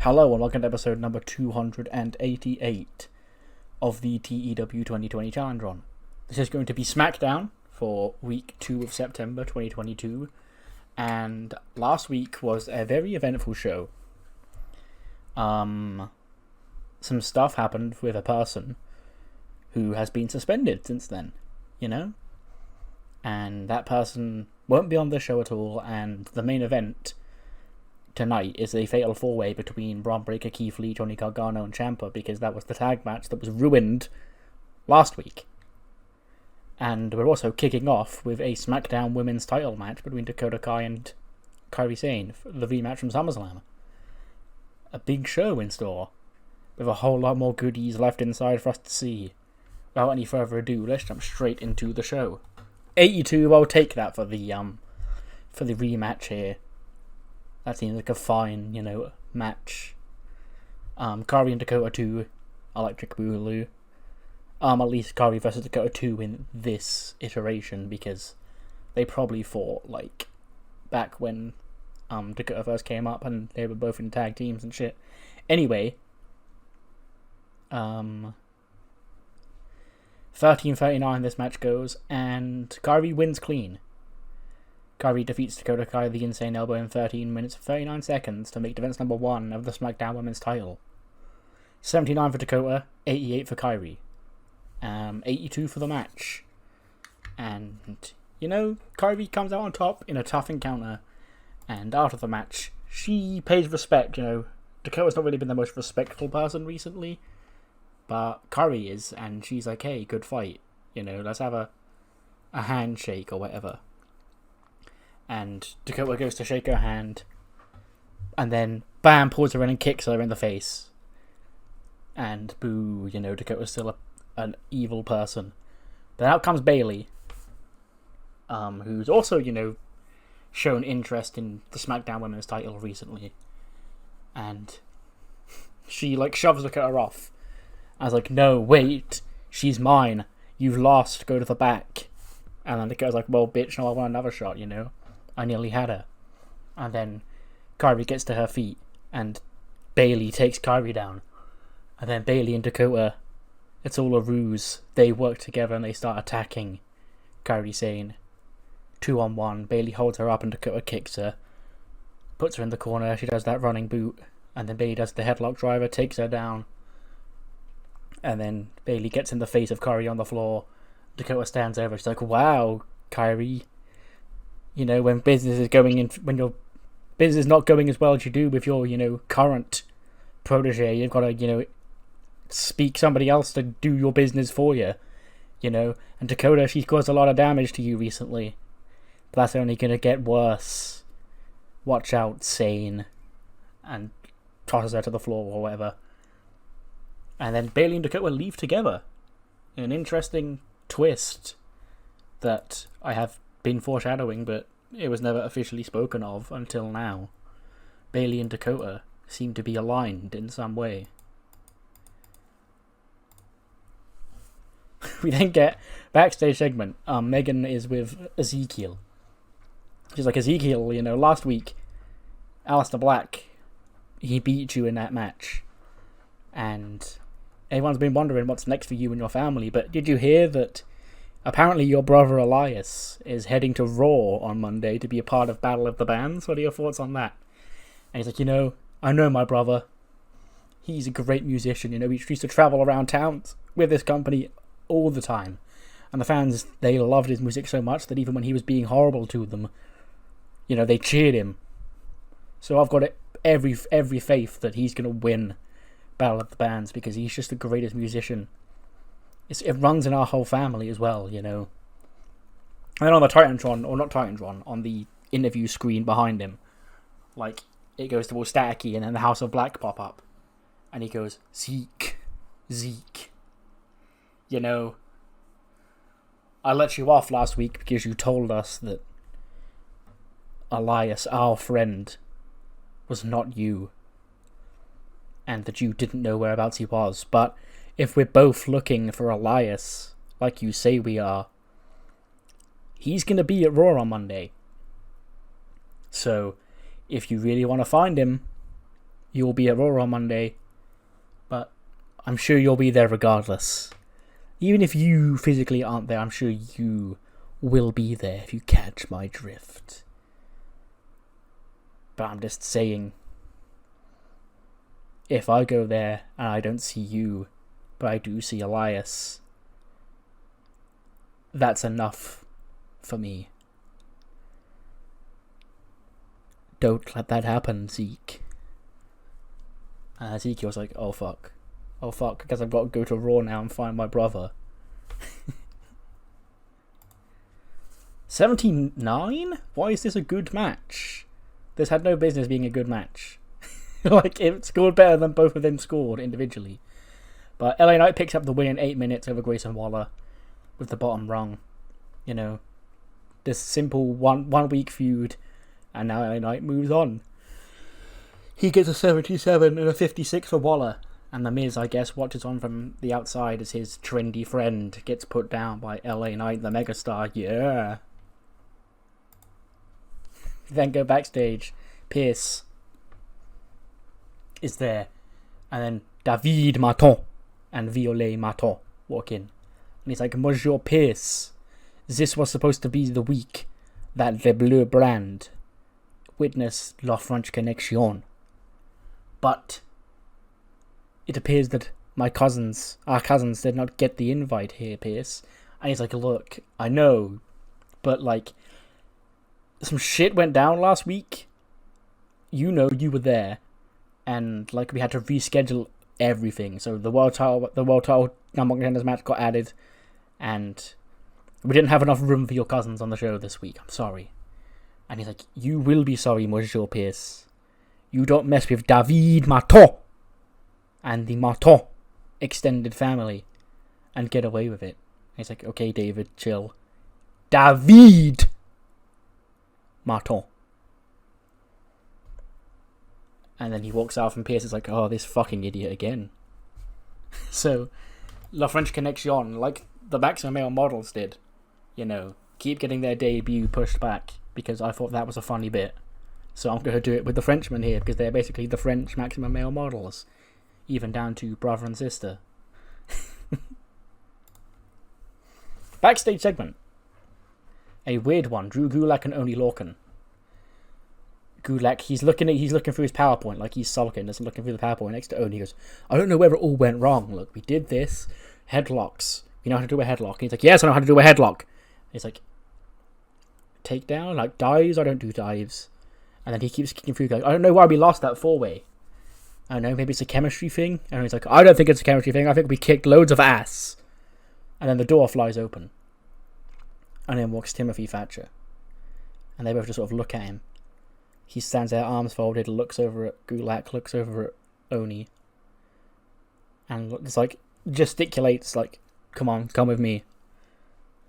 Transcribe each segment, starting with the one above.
Hello and welcome to episode number 288 of the TEW 2020 Challenge Run. This is going to be SmackDown for week 2 of September 2022, and last week was a very eventful show. Some stuff happened with a person who has been suspended since then, and that person won't be on the show at all, and the main event tonight is a fatal four-way between Braun Breaker, Keith Lee, Johnny Gargano, and Ciampa, because that was the tag match that was ruined last week. And we're also kicking off with a SmackDown Women's title match between Dakota Kai and Kairi Sane for the rematch from SummerSlam. A big show in store, with a whole lot more goodies left inside for us to see. Without any further ado, let's jump straight into the show. 82, I'll take that for the rematch here. That seems like a fine, match. Kairi and Dakota 2, Electric Boogaloo. At least Kairi versus Dakota 2 in this iteration, because they probably fought, back when Dakota first came up and they were both in tag teams and shit. Anyway, 13:39 this match goes, and Kairi wins clean. Kairi defeats Dakota Kai the Insane Elbow in 13 minutes and 39 seconds to make defense number 1 of the SmackDown Women's title. 79 for Dakota, 88 for Kairi. 82 for the match. And, Kairi comes out on top in a tough encounter, and after the match, she pays respect, Dakota's not really been the most respectful person recently, but Kairi is, and she's like, hey, good fight, let's have a handshake or whatever. And Dakota goes to shake her hand, and then bam, pulls her in and kicks her in the face. And boo, Dakota's still an evil person. But out comes Bayley, who's also, shown interest in the SmackDown Women's title recently. And she, shoves Dakota off. I was like, no, wait, she's mine. You've lost, go to the back. And then Dakota's like, well, bitch, no, I want another shot, I nearly had her. And then Kairi gets to her feet, and Bayley takes Kairi down. And then Bayley and Dakota, it's all a ruse. They work together and they start attacking Kairi Sane. 2-on-1. Bayley holds her up and Dakota kicks her. Puts her in the corner. She does that running boot. And then Bayley does the headlock driver, takes her down. And then Bayley gets in the face of Kairi on the floor. Dakota stands over. She's like, wow, Kairi. When business is when your business is not going as well as you do with your, current protege, you've got to, speak somebody else to do your business for you, And Dakota, she's caused a lot of damage to you recently. But that's only going to get worse. Watch out, Sane. And tosses her to the floor or whatever. And then Bayley and Dakota leave together. An interesting twist that I have been foreshadowing, but it was never officially spoken of until now. Bayley and Dakota seem to be aligned in some way. We then get backstage segment. Megan is with Ezekiel. She's like, Ezekiel, last week, Aleister Black, he beat you in that match. And everyone's been wondering what's next for you and your family, but did you hear that apparently your brother Elias is heading to Raw on Monday to be a part of Battle of the Bands? What are your thoughts on that? And he's like, I know my brother. He's a great musician, he used to travel around towns with this company all the time. And the fans, they loved his music so much that even when he was being horrible to them, they cheered him. So I've got every faith that he's going to win Battle of the Bands, because he's just the greatest musician. It runs in our whole family as well, And then on the Titantron, or not Titantron, on the interview screen behind him, it goes to all staticky, and then the House of Black pop up. And he goes, Zeke. I let you off last week because you told us that Elias, our friend, was not you. And that you didn't know whereabouts he was. But if we're both looking for Elias, like you say we are, he's going to be at Raw on Monday. So, if you really want to find him, You'll be at Raw on Monday, but I'm sure you'll be there regardless. Even if you physically aren't there, I'm sure you will be there if you catch my drift. But I'm just saying, if I go there and I don't see you, but I do see Elias, that's enough for me. Don't let that happen, Zeke. And Ezekiel was like, oh fuck, because I've got to go to Raw now and find my brother. 79? Why is this a good match? This had no business being a good match. Like, it scored better than both of them scored individually. But LA Knight picks up the win in 8 minutes over Grayson Waller with the bottom rung. You know, this simple one week feud, and now LA Knight moves on. He gets a 77 and a 56 for Waller, and The Miz, I guess, watches on from the outside as his trendy friend gets put down by LA Knight, the megastar. Yeah. Then go backstage. Pierce is there, and then David Martin and Violet Martin walk in, and he's like, Monsieur Pierce, this was supposed to be the week that Le Bleu brand witnessed La French Connection, but it appears that our cousins did not get the invite here, Pierce. And he's like, look, I know, but like, some shit went down last week. You know, you were there, and like, we had to reschedule everything. So the world title number one contenders match got added, and we didn't have enough room for your cousins on the show this week. I'm sorry. And he's like, you will be sorry, Monsieur Pierce. You don't mess with David Martin and the Martin extended family and get away with it. And he's like, okay, David, chill. David Martin. And then he walks out, and Pierce is like, oh, this fucking idiot again. So, La French Connection, like the Maximum Male Models did, you know, keep getting their debut pushed back, because I thought that was a funny bit. So I'm going to do it with the Frenchmen here, because they're basically the French Maximum Male Models, even down to brother and sister. Backstage segment. A weird one. Drew Gulak and Oney Lorcan. Gulak, he's looking through his PowerPoint, like he's sulking, just looking through the PowerPoint next to Oney. He goes, I don't know where it all went wrong. Look, we did this. Headlocks. You know how to do a headlock? And he's like, yes, I know how to do a headlock. And he's like, takedown? Like, dives? I don't do dives. And then he keeps kicking through, like, I don't know why we lost that 4-way. I don't know, maybe it's a chemistry thing? And he's like, I don't think it's a chemistry thing. I think we kicked loads of ass. And then the door flies open. And then walks Timothy Thatcher. And they both just sort of look at him. He stands there, arms folded, looks over at Gulak, looks over at Oney. And it's like, gesticulates, like, come on, come with me.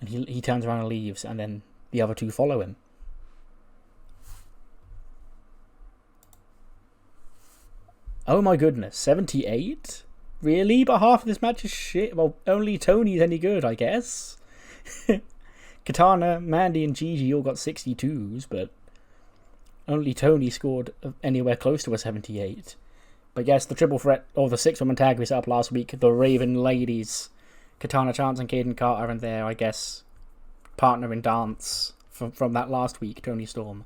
And he turns around and leaves, and then the other two follow him. Oh my goodness, 78? Really? But half of this match is shit? Well, only Tony's any good, I guess. Katana, Mandy, and Gigi all got 62s, but only Tony scored anywhere close to a 78. But yes, the triple threat, or the 6-woman tag we set up last week, the Raven Ladies, Katana Chance and Caden Carter, and their, I guess, partner in dance from that last week, Tony Storm,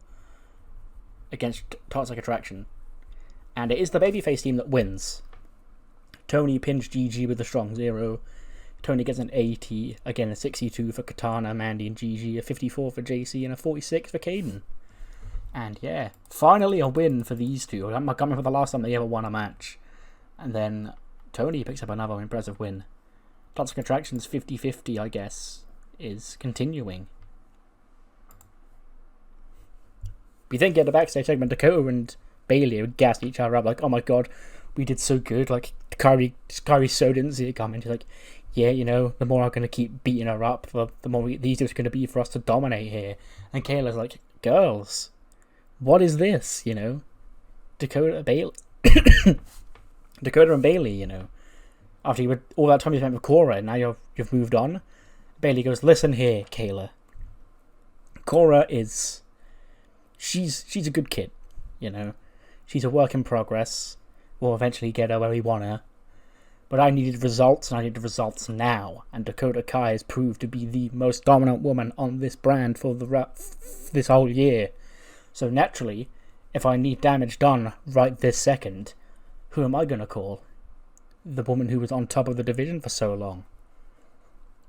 against Toxic Attraction. And it is the babyface team that wins. Tony pins Gigi with a strong 0. Tony gets an 80, again a 62 for Katana, Mandy, and Gigi, a 54 for JC, and a 46 for Caden. And yeah, finally a win for these two. I'm coming for the last time they ever won a match. And then Tony picks up another impressive win. Toxic Attraction's 50-50, I guess, is continuing. We then get the backstage segment. Dakota and Bayley would gas each other up, like, oh my god, we did so good. Like, Kyrie so didn't see it coming. She's like, yeah, you know, the more I'm going to keep beating her up, the more easier it's going to be for us to dominate here. And Kayla's like, girls, what is this, you know? Dakota and Bayley, you know. After you were all that time you spent with Cora, and now you've moved on. Bayley goes, listen here, Kayla. Cora is... She's a good kid, you know. She's a work in progress. will eventually get her where we want her. But I needed results, and I needed results now. And Dakota Kai has proved to be the most dominant woman on this brand for this whole year. So naturally, if I need damage done right this second, who am I going to call? The woman who was on top of the division for so long.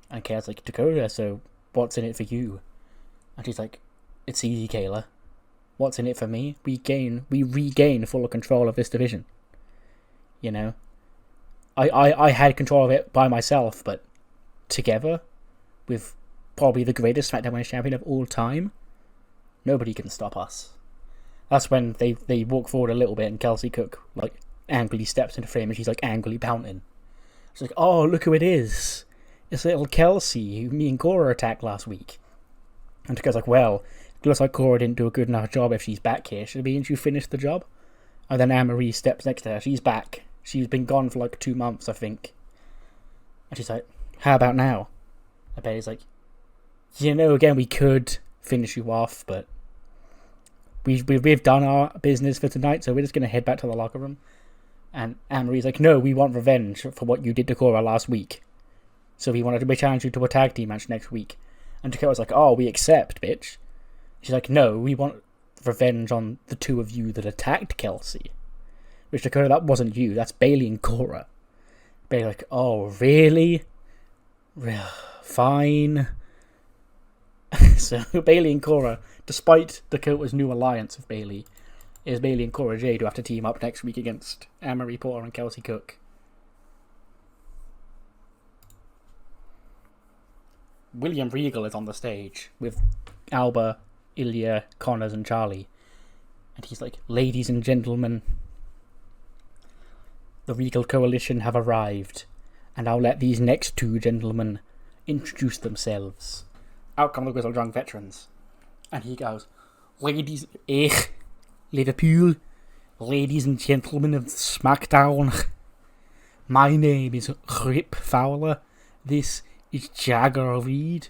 And Kayla's like, Dakota, so what's in it for you? And she's like, it's easy, Kayla. What's in it for me? We regain full control of this division. You know? I had control of it by myself, but together, with probably the greatest SmackDown Women's Champion of all time, nobody can stop us. That's when they walk forward a little bit and Kelsey Cook, like, angrily steps into frame and she's, like, angrily pouting. She's like, oh, look who it is. It's little Kelsey, who me and Cora attacked last week. And Dakota's like, well, it looks like Cora didn't do a good enough job if she's back here. Should you finish the job? And then Anne-Marie steps next to her. She's back. She's been gone for like 2 months, I think. And she's like, how about now? And Bailey's like, again, we could finish you off, but we've done our business for tonight, so we're just going to head back to the locker room. And Anne-Marie's like, no, we want revenge for what you did to Cora last week. So we challenge you to a tag team match next week. And Dakota's like, oh, we accept, bitch. She's like, no, we want revenge on the two of you that attacked Kelsey. Which, Dakota, that wasn't you. That's Bayley and Cora. Bayley's like, oh, really? Fine. So, Bayley and Cora, despite Dakota's new alliance with Bayley, is Bayley and Cora Jade who have to team up next week against Anne-Marie Porter and Kelsey Cook. William Regal is on the stage with Alba, Ilja, Connors, and Charlie. And he's like, ladies and gentlemen, the Regal Coalition have arrived, and I'll let these next two gentlemen introduce themselves. Out come the Grizzled Young Veterans. And he goes, Liverpool, ladies and gentlemen of SmackDown, my name is Rip Fowler, this is Jagger Reed.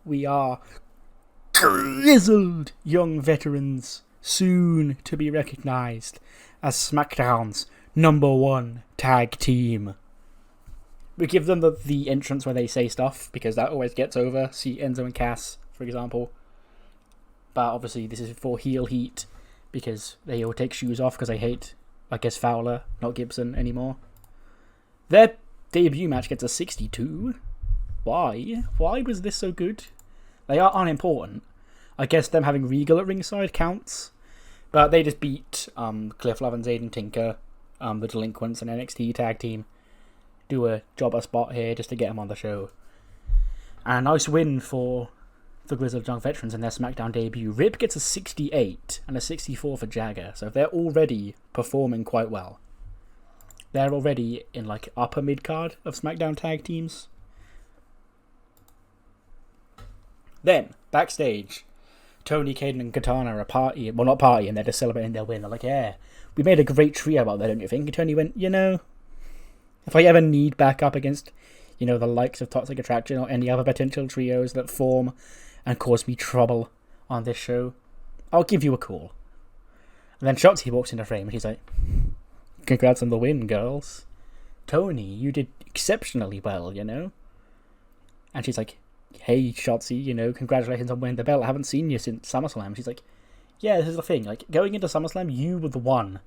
We are grizzled young veterans, soon to be recognised as SmackDown's #1 tag team. We give them the entrance where they say stuff, because that always gets over. See Enzo and Cass, for example. But obviously this is for heel heat, because they all take shoes off, because they hate, I guess, Fowler, not Gibson, anymore. Their debut match gets a 62. Why? Why was this so good? They are unimportant. I guess them having Regal at ringside counts. But they just beat Cliff Love and Zayden Tinker, the Delinquents, and NXT tag team. Do a jobber spot here just to get them on the show. And a nice win for the Grizzled Young Veterans in their SmackDown debut. Rip gets a 68 and a 64 for Jagger. So they're already performing quite well. They're already in like upper mid-card of SmackDown tag teams. Then, backstage, Tony, Caden, and Katana are partying. Well, not partying, they're just celebrating their win. They're like, yeah, we made a great trio out there, don't you think? And Tony went, if I ever need backup against, the likes of Toxic Attraction or any other potential trios that form and cause me trouble on this show, I'll give you a call. And then Shotzi walks into frame and he's like, congrats on the win, girls. Tony, you did exceptionally well, And she's like, hey, Shotzi, congratulations on winning the belt. I haven't seen you since SummerSlam. She's like, yeah, this is the thing. Like, going into SummerSlam, you were the one.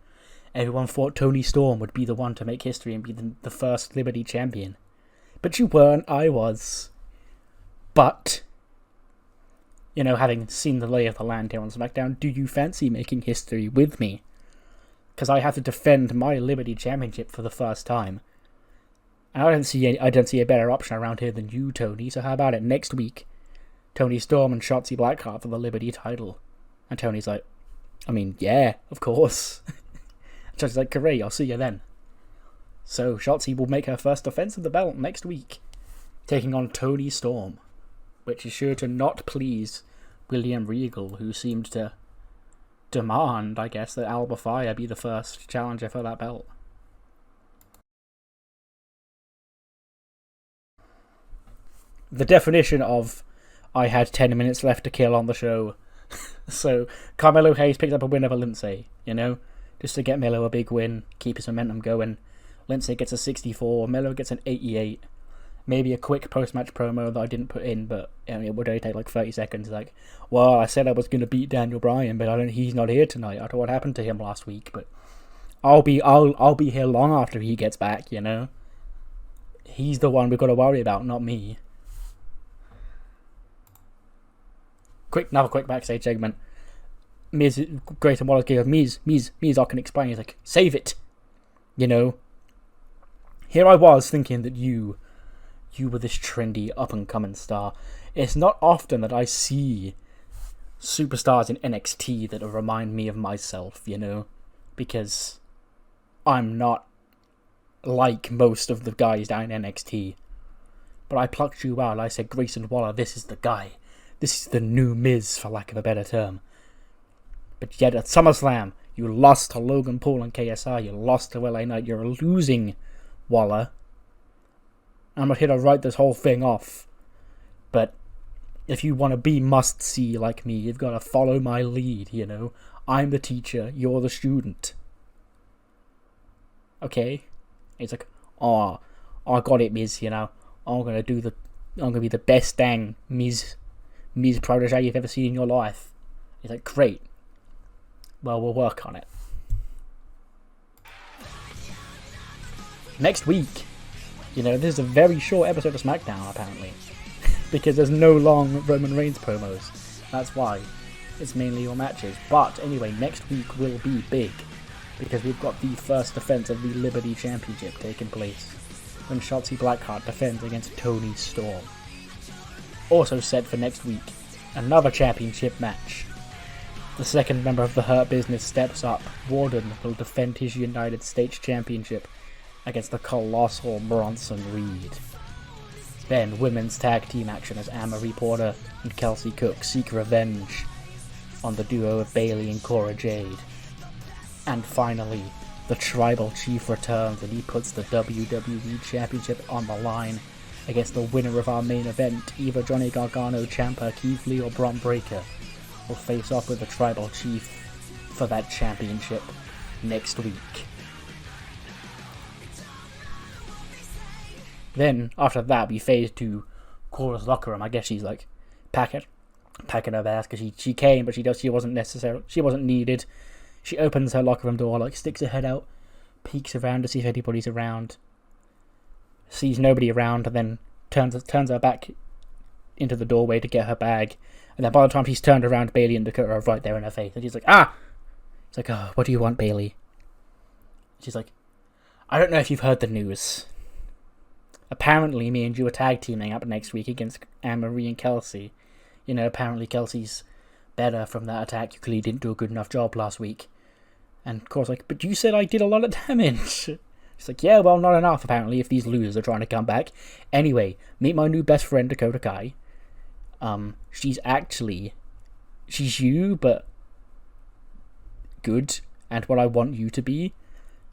Everyone thought Tony Storm would be the one to make history and be the first Liberty champion. But you weren't, I was. But, having seen the lay of the land here on SmackDown, do you fancy making history with me? Because I have to defend my Liberty championship for the first time. And I don't see a better option around here than you, Tony, so how about it next week? Tony Storm and Shotzi Blackheart for the Liberty title. And Tony's like, yeah, of course. Shotzi's like, great, I'll see you then. So Shotzi will make her first defense of the belt next week, taking on Tony Storm, which is sure to not please William Regal, who seemed to demand, I guess, that Alba Fire be the first challenger for that belt. The definition of I had 10 minutes left to kill on the show. So Carmelo Hayes picked up a win over Lindsay, just to get Melo a big win, keep his momentum going. Lindsay gets a 64, Melo gets an 88. Maybe a quick post-match promo that I didn't put in, but it would only take like 30 seconds. Like, well, I said I was going to beat Daniel Bryan, but he's not here tonight. I don't know what happened to him last week, but I'll be here long after he gets back, you know? He's the one we've got to worry about, not me. Another quick backstage segment. Miz, Grayson Waller goes, Miz, I can explain. He's like, save it. You know? Here I was thinking that you were this trendy, up-and-coming star. It's not often that I see superstars in NXT that remind me of myself, you know? Because I'm not like most of the guys down in NXT. But I plucked you out. I said, Grayson Waller, this is the guy. This is the new Miz, for lack of a better term. But yet at SummerSlam, you lost to Logan Paul and KSI. You lost to LA Knight. You're losing, Waller. I'm not here to write this whole thing off. But if you want to be must-see like me, you've got to follow my lead, you know? I'm the teacher. You're the student. Okay? It's like, I got it, Miz, you know? I'm gonna be the best dang Miz protege you've ever seen in your life. It's like, great. Well, we'll work on it. Next week, you know, this is a very short episode of SmackDown, apparently. Because there's no long Roman Reigns promos. That's why. It's mainly your matches. But anyway, next week will be big. Because we've got the first defense of the Liberty Championship taking place. When Shotzi Blackheart defends against Toni Storm. Also set for next week, another championship match. The second member of the Hurt Business steps up. Warden will defend his United States Championship against the colossal Bronson Reed. Then women's tag team action as Anne-Marie Porter and Kelsey Cook seek revenge on the duo of Bayley and Cora Jade. And finally, the Tribal Chief returns and he puts the WWE Championship on the line against the winner of our main event. Either Johnny Gargano, Ciampa, Keith Lee or Bron Breakker will face off with the Tribal Chief for that championship next week. Then, after that, we fade to Cora's locker room. I guess she's like packing her bags because she came, but she wasn't needed. She opens her locker room door, like sticks her head out, peeks around to see if anybody's around, sees nobody around, and then turns her back into the doorway to get her bag. And then by the time she's turned around, Bayley and Dakota are right there in her face, and she's like, ah! It's like, oh, what do you want, Bayley? She's like, I don't know if you've heard the news. Apparently, me and you are tag teaming up next week against Anne-Marie and Kelsey. You know, apparently Kelsey's better from that attack. You clearly didn't do a good enough job last week. And of course, like, but you said I did a lot of damage. She's like, yeah, well, not enough, apparently, if these losers are trying to come back. Anyway, meet my new best friend, Dakota Kai. She's you, but good, and what I want you to be.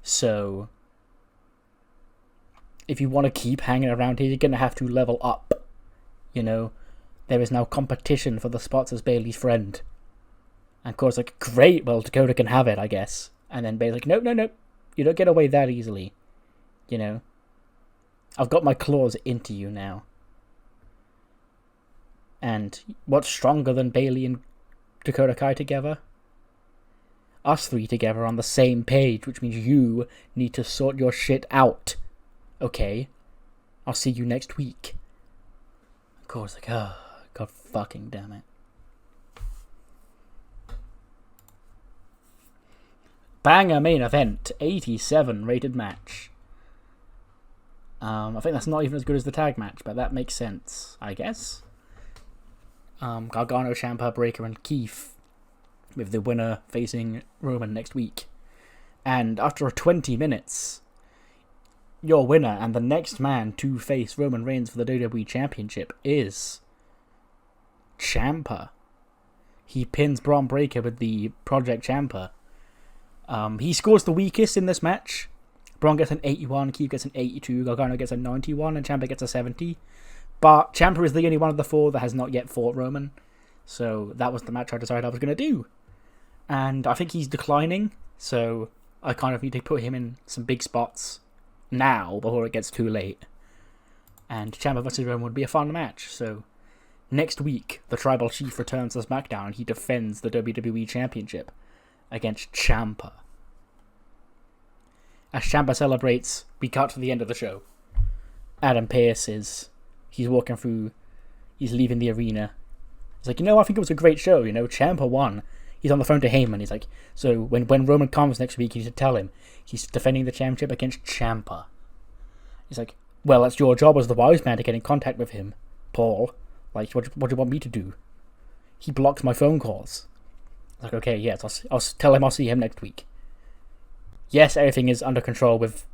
So, if you want to keep hanging around here, you're going to have to level up. You know, there is now competition for the spots as Bayley's friend. And of course, like, great, well, Dakota can have it, I guess. And then Bayley's like, nope, you don't get away that easily. You know, I've got my claws into you now. And what's stronger than Bayley and Dakota Kai together? Us three together on the same page, which means you need to sort your shit out. Okay? I'll see you next week. Of course, like, oh, god fucking damn it. Banger main event, 87 rated match. I think that's not even as good as the tag match, but that makes sense, I guess. Gargano, Ciampa, Breakker, and Keith, with the winner facing Roman next week. And after 20 minutes, your winner and the next man to face Roman Reigns for the WWE Championship is Ciampa. He pins Bron Breakker with the Project Ciampa. He scores the weakest in this match. Bron gets an 81, Keith gets an 82, Gargano gets a 91, and Ciampa gets a 70. But Ciampa is the only one of the four that has not yet fought Roman. So that was the match I decided I was going to do. And I think he's declining, so I kind of need to put him in some big spots now before it gets too late. And Ciampa vs. Roman would be a fun match. So next week, the Tribal Chief returns to SmackDown and he defends the WWE Championship against Ciampa. As Ciampa celebrates, we cut to the end of the show. Adam Pearce he's walking through, he's leaving the arena. He's like, I think it was a great show, Ciampa won. He's on the phone to Heyman. He's like, so when Roman comes next week, you should tell him he's defending the championship against Ciampa. He's like, well, that's your job as the wise man to get in contact with him, Paul. Like, what do you want me to do? He blocks my phone calls. Like, okay, yes, I'll tell him I'll see him next week. Yes, everything is under control with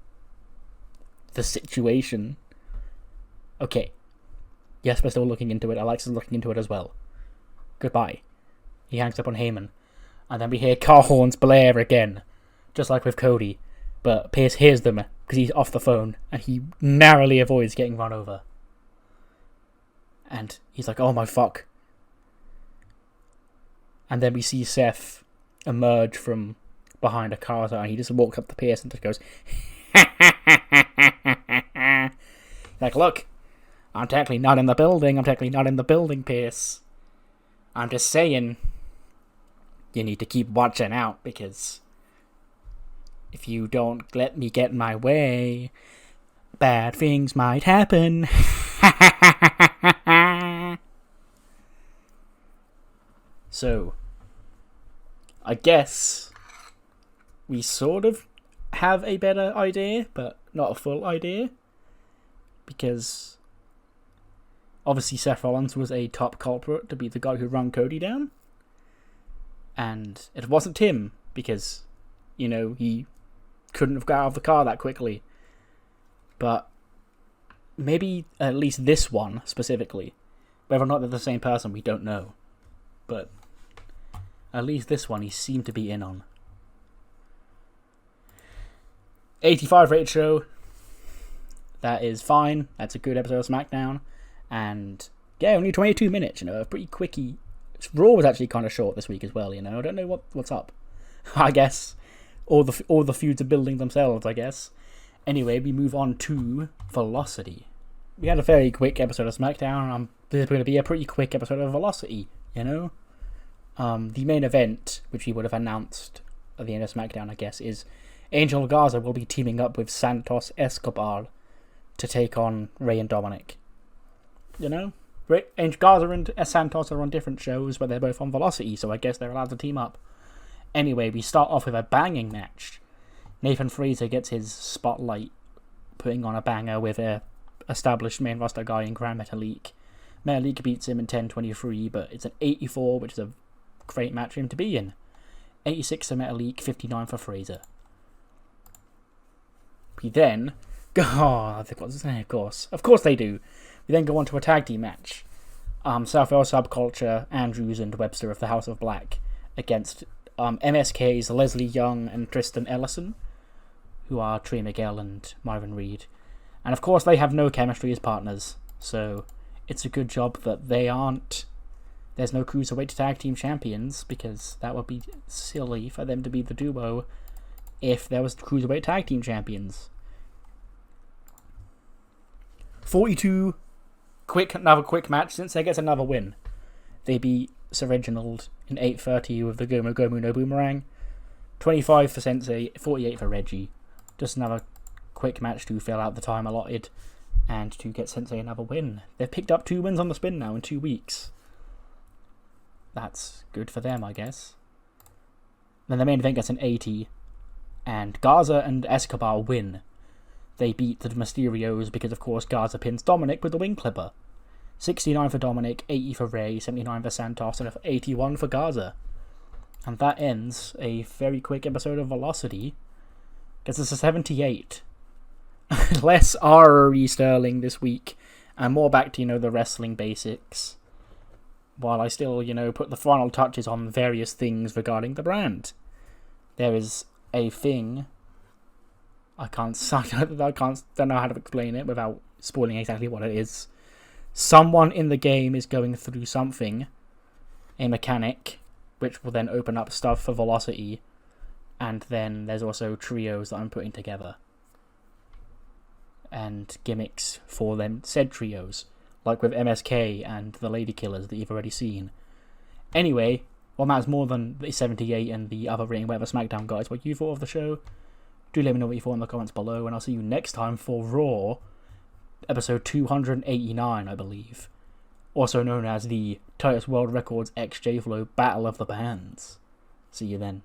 the situation. Okay. Yes, we're still looking into it. Alexa's looking into it as well. Goodbye. He hangs up on Heyman. And then we hear car horns blare again. Just like with Cody. But Pearce hears them because he's off the phone. And he narrowly avoids getting run over. And he's like, oh my fuck. And then we see Seth emerge from behind a car, and he just walks up to Pearce and just goes, like, look, I'm technically not in the building, Pearce. I'm just saying, you need to keep watching out, because if you don't let me get in my way, bad things might happen. So, I guess we sort of have a better idea, but not a full idea. Because obviously Seth Rollins was a top culprit to be the guy who run Cody down. And it wasn't him, because, he couldn't have got out of the car that quickly. But maybe at least this one specifically. Whether or not they're the same person, we don't know. But at least this one he seemed to be in on. 85 rated show. That is fine. That's a good episode of SmackDown. And yeah, only 22 minutes, a pretty quickie. Raw was actually kind of short this week as well, I don't know what's up. I guess all the feuds are building themselves, I guess. Anyway, we move on to Velocity. We had a very quick episode of SmackDown. This is going to be a pretty quick episode of Velocity, The main event, which we would have announced at the end of SmackDown, I guess, is Angel Garza will be teaming up with Santos Escobar to take on Rey and Dominic. Angel Garza and Santos are on different shows, but they're both on Velocity, so I guess they're allowed to team up. Anyway, we start off with a banging match. Nathan Fraser gets his spotlight, putting on a banger with a established main roster guy in Grand Metalik. Metalik beats him in 10:23, but it's an 84, which is a great match for him to be in. 86 for Metalik, 59 for Fraser. We then of course they do. We then go on to a tag team match. Southwell Subculture, Andrews and Webster of the House of Black against MSK's Leslie Young and Tristan Ellison, who are Trey Miguel and Myron Reed. And of course they have no chemistry as partners, so it's a good job that there's no Cruiserweight tag team champions, because that would be silly for them to be the duo if there was Cruiserweight tag team champions. 42, another quick match. Sensei gets another win. They beat Sir Reginald in 8:30 with the Gomu Gomu no Boomerang. 25 for Sensei, 48 for Reggie. Just another quick match to fill out the time allotted and to get Sensei another win. They've picked up 2 wins on the spin now in 2 weeks. That's good for them, I guess. Then the main event gets an 80, and Garza and Escobar win. They beat the Mysterios because, of course, Garza pins Dominic with the Wing Clipper. 69 for Dominic, 80 for Rey, 79 for Santos, and 81 for Garza. And that ends a very quick episode of Velocity. Gets us a 78. Less R.E. Sterling this week, and more back to, the wrestling basics. While I still, put the final touches on various things regarding the brand. There is a thing... I don't know how to explain it without spoiling exactly what it is. Someone in the game is going through something, a mechanic, which will then open up stuff for Velocity, And then there's also trios that I'm putting together. And gimmicks for them said trios. Like with MSK and the Lady Killers that you've already seen. Anyway, what matters more than the 78 and the other rating whatever SmackDown guys, what you thought of the show. Do let me know what you thought in the comments below, and I'll see you next time for Raw, episode 289, I believe. Also known as the Titus World Records X J Flow Battle of the Bands. See you then.